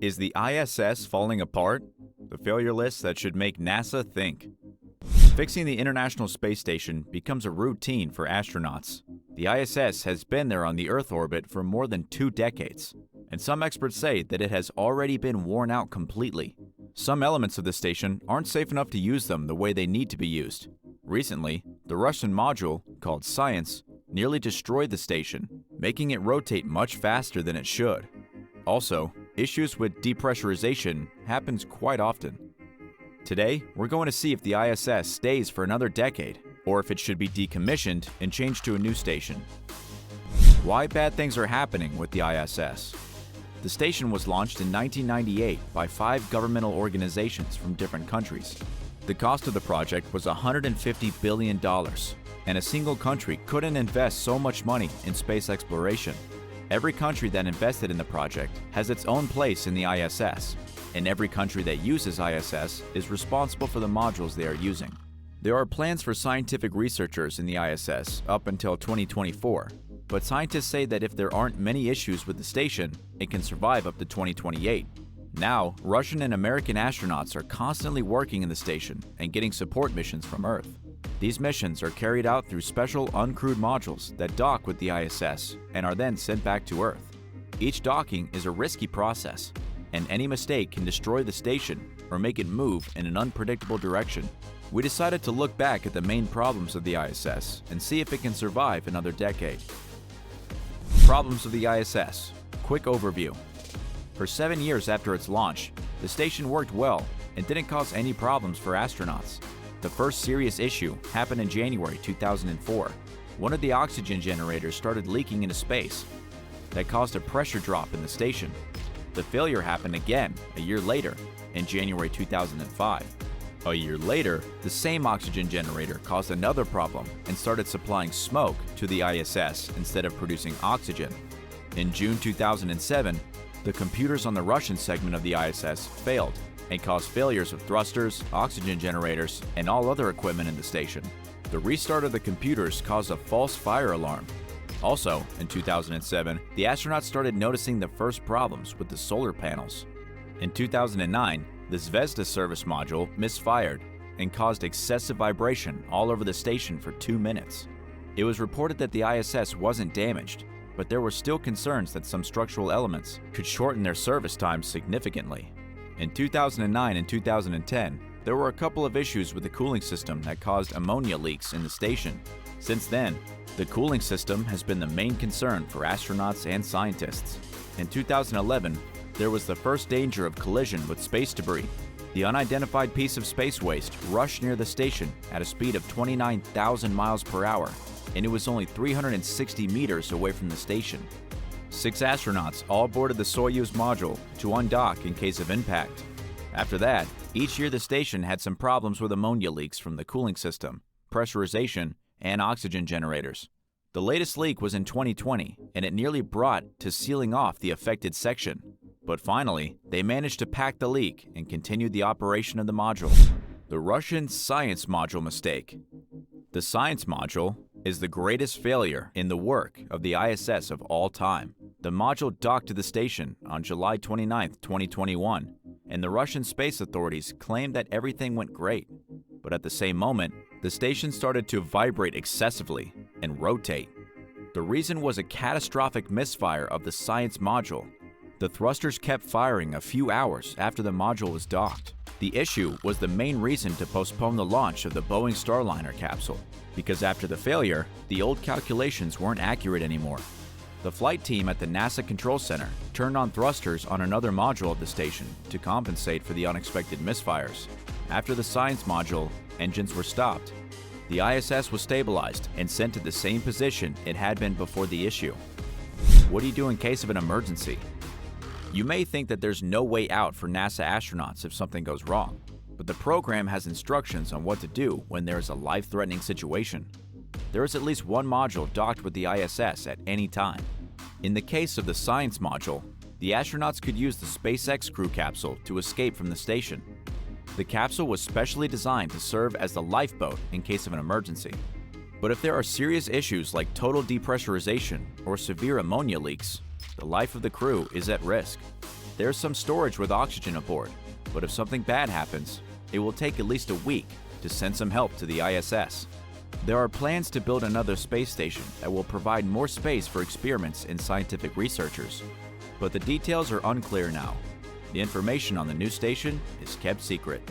Is the ISS falling apart? The failure list that should make NASA think. Fixing the International Space Station becomes a routine for astronauts. The ISS has been there on the Earth orbit for more than 2 decades, and some experts say that it has already been worn out completely. Some elements of the station aren't safe enough to use them the way they need to be used. Recently, the Russian module, called Science, nearly destroyed the station, making it rotate much faster than it should. Also, issues with depressurization happens quite often. Today, we're going to see if the ISS stays for another decade, or if it should be decommissioned and changed to a new station. Why bad things are happening with the ISS. The station was launched in 1998 by 5 governmental organizations from different countries. The cost of the project was $150 billion, and a single country couldn't invest so much money in space exploration. Every country that invested in the project has its own place in the ISS, and every country that uses ISS is responsible for the modules they are using. There are plans for scientific researchers in the ISS up until 2024, but scientists say that if there aren't many issues with the station, it can survive up to 2028. Now, Russian and American astronauts are constantly working in the station and getting support missions from Earth. These missions are carried out through special uncrewed modules that dock with the ISS and are then sent back to Earth. Each docking is a risky process, and any mistake can destroy the station or make it move in an unpredictable direction. We decided to look back at the main problems of the ISS and see if it can survive another decade. Problems of the ISS. Quick overview. For 7 years after its launch, the station worked well and didn't cause any problems for astronauts. The first serious issue happened in January 2004. One of the oxygen generators started leaking into space. That caused a pressure drop in the station. The failure happened again a year later, in January 2005. A year later, the same oxygen generator caused another problem and started supplying smoke to the ISS instead of producing oxygen. In June 2007, the computers on the Russian segment of the ISS failed and caused failures of thrusters, oxygen generators, and all other equipment in the station. The restart of the computers caused a false fire alarm. Also, in 2007, the astronauts started noticing the first problems with the solar panels. In 2009, the Zvezda service module misfired and caused excessive vibration all over the station for 2 minutes. It was reported that the ISS wasn't damaged, but there were still concerns that some structural elements could shorten their service time significantly. In 2009 and 2010, there were a couple of issues with the cooling system that caused ammonia leaks in the station. Since then, the cooling system has been the main concern for astronauts and scientists. In 2011, there was the first danger of collision with space debris. The unidentified piece of space waste rushed near the station at a speed of 29,000 miles per hour, and it was only 360 meters away from the station. 6 astronauts all boarded the Soyuz module to undock in case of impact. After that, each year the station had some problems with ammonia leaks from the cooling system, pressurization, and oxygen generators. The latest leak was in 2020, and it nearly brought to sealing off the affected section. But finally, they managed to pack the leak and continued the operation of the module. The Russian Science Module mistake. The Science Module is the greatest failure in the work of the ISS of all time. The module docked to the station on July 29, 2021, and the Russian space authorities claimed that everything went great. But at the same moment, the station started to vibrate excessively and rotate. The reason was a catastrophic misfire of the Science Module. The thrusters kept firing a few hours after the module was docked. The issue was the main reason to postpone the launch of the Boeing Starliner capsule, because after the failure, the old calculations weren't accurate anymore. The flight team at the NASA Control Center turned on thrusters on another module of the station to compensate for the unexpected misfires. After the Science Module, engines were stopped. The ISS was stabilized and sent to the same position it had been before the issue. What do you do in case of an emergency? You may think that there's no way out for NASA astronauts if something goes wrong, but the program has instructions on what to do when there is a life-threatening situation. There is at least one module docked with the ISS at any time. In the case of the Science Module, the astronauts could use the SpaceX Crew capsule to escape from the station. The capsule was specially designed to serve as the lifeboat in case of an emergency. But if there are serious issues like total depressurization or severe ammonia leaks, the life of the crew is at risk. There's some storage with oxygen aboard, but if something bad happens, it will take at least a week to send some help to the ISS. There are plans to build another space station that will provide more space for experiments and scientific researchers, but the details are unclear now. The information on the new station is kept secret.